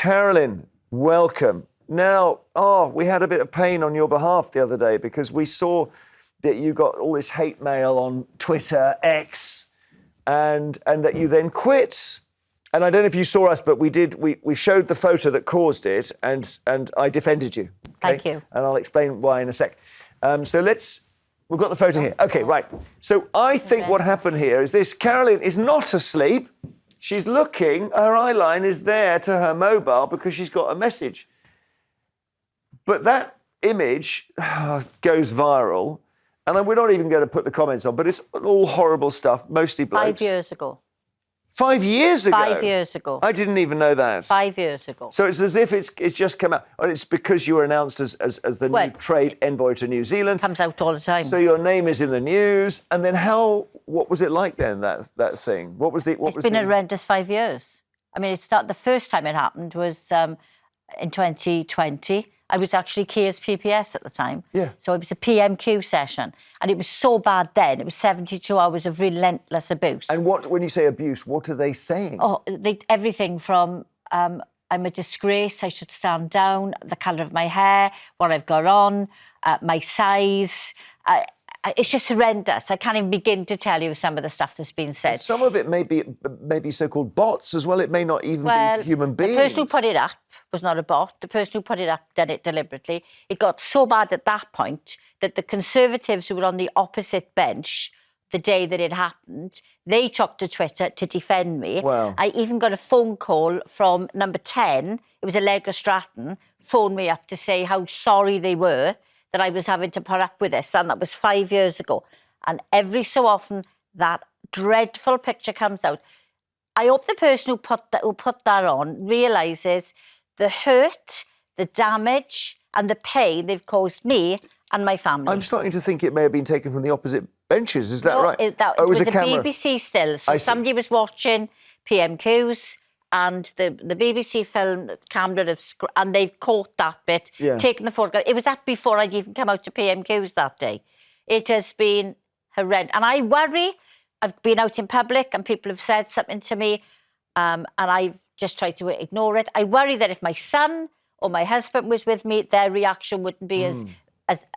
Carolyn, welcome. Now, we had a bit of pain on your behalf the other day because we saw that you got all this hate mail on Twitter, X, and that you then quit. And I don't know if you saw us, but we showed the photo that caused it, and I defended you. Okay? Thank you. And I'll explain why in a sec. We've got the photo here. Okay, right. So I think what happened here is this. Carolyn is not asleep. She's looking, her eye line is there to her mobile because she's got a message. But that image goes viral, and we're not even going to put the comments on, but it's all horrible stuff, mostly blokes. 5 years ago. 5 years ago? 5 years ago. I didn't even know that. 5 years ago. So it's as if it's just come out. And it's because you were announced as the new trade envoy to New Zealand. Comes out all the time. So your name is in the news. And then what was it like then, that thing? It's been a horrendous 5 years. I mean, the first time it happened was in 2020. I was actually Kia's PPS at the time. Yeah. So it was a PMQ session. And it was so bad then. It was 72 hours of relentless abuse. And when you say abuse, what are they saying? Oh, everything from I'm a disgrace, I should stand down, the colour of my hair, what I've got on, my size. It's just horrendous. I can't even begin to tell you some of the stuff that's been said. And some of it may be so-called bots as well. It may not even be human beings. The person who put it up was not a bot. The person who put it up done it deliberately. It got so bad at that point that the Conservatives who were on the opposite bench the day that it happened, they took to Twitter to defend me. Wow. I even got a phone call from number 10, it was Allegra Stratton, phoned me up to say how sorry they were that I was having to put up with this, and that was 5 years ago. And every so often, that dreadful picture comes out. I hope the person who put that on realises the hurt, the damage, and the pain they've caused me and my family. I'm starting to think it may have been taken from the opposite benches. Is that right? It was a BBC still. So somebody was watching PMQs, and the BBC film camera, and they've caught that bit, taken the photograph. It was that before I'd even come out to PMQs that day. It has been horrendous. And I worry, I've been out in public and people have said something to me, and I've just tried to ignore it. I worry that if my son or my husband was with me, their reaction wouldn't be as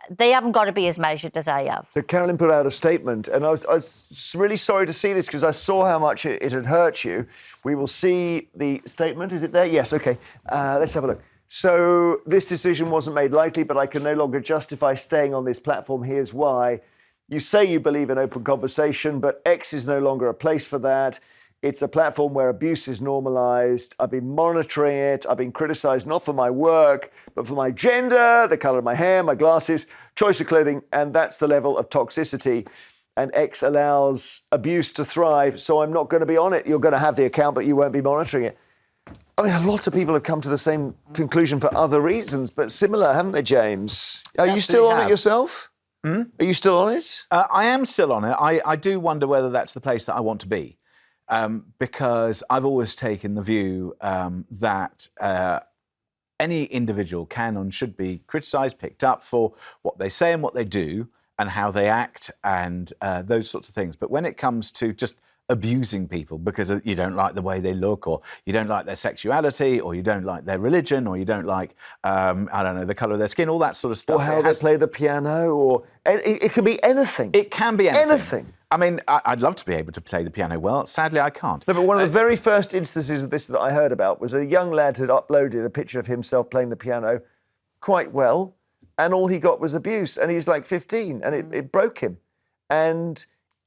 they haven't got to be as measured as I have. So Carolyn put out a statement, and I was really sorry to see this because I saw how much it had hurt you. We will see the statement. Is it there? Yes, OK. Let's have a look. So this decision wasn't made lightly, but I can no longer justify staying on this platform. Here's why. You say you believe in open conversation, but X is no longer a place for that. It's a platform where abuse is normalised. I've been monitoring it. I've been criticised not for my work, but for my gender, the colour of my hair, my glasses, choice of clothing, and that's the level of toxicity. And X allows abuse to thrive, so I'm not going to be on it. You're going to have the account, but you won't be monitoring it. I mean, a lot of people have come to the same conclusion for other reasons, but similar, haven't they, James? Are you still on it yourself? Are you still on it? I am still on it. I do wonder whether that's the place that I want to be. Because I've always taken the view that any individual can and should be criticised, picked up for what they say and what they do and how they act and those sorts of things. But when it comes to just abusing people because you don't like the way they look, or you don't like their sexuality, or you don't like their religion, or you don't like, I don't know, the colour of their skin, all that sort of stuff. Or how they play the piano, or it can be anything. It can be anything. Anything. I mean, I'd love to be able to play the piano well. Sadly, I can't. No, but one of the very first instances of this that I heard about was a young lad had uploaded a picture of himself playing the piano quite well, and all he got was abuse. And he's like 15, and it broke him. And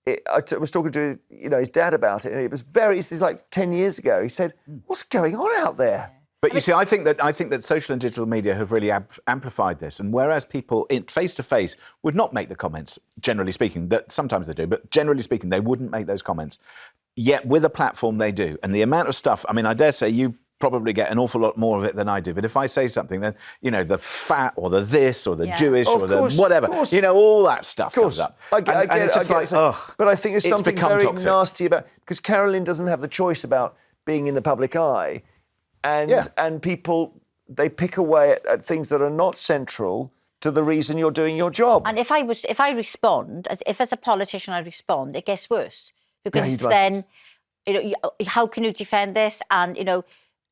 I was talking to his dad about it, and it was this is like 10 years ago. He said, "What's going on out there?" But you see, I think that social and digital media have really amplified this. And whereas people face to face would not make the comments, generally speaking, that sometimes they do, but generally speaking, they wouldn't make those comments. Yet with a platform, they do. And the amount of stuff, I mean, I dare say you probably get an awful lot more of it than I do. But if I say something, then, the fat or the this or the Jewish or the whatever, all that stuff comes up. I get it's just like, but I think there's something very toxic. nasty about, because Carolyn doesn't have the choice about being in the public eye. And people, they pick away at things that are not central to the reason you're doing your job. And if I respond, if as a politician I respond, it gets worse. Because then, how can you defend this? And,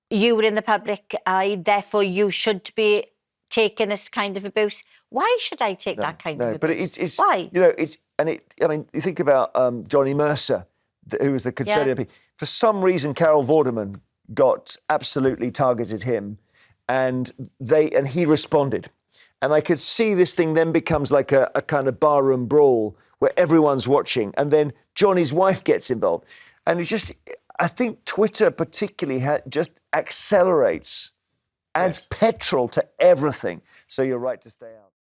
you were in the public eye, therefore you should be taking this kind of abuse. Why should I take that kind of abuse? But it's why? You know, I mean, you think about Johnny Mercer, who was the Conservative MP. For some reason, Carol Vorderman absolutely targeted him, and he responded. And I could see this thing then becomes like a kind of barroom brawl where everyone's watching, and then Johnny's wife gets involved. And I think Twitter particularly just accelerates, adds petrol to everything. So you're right to stay out.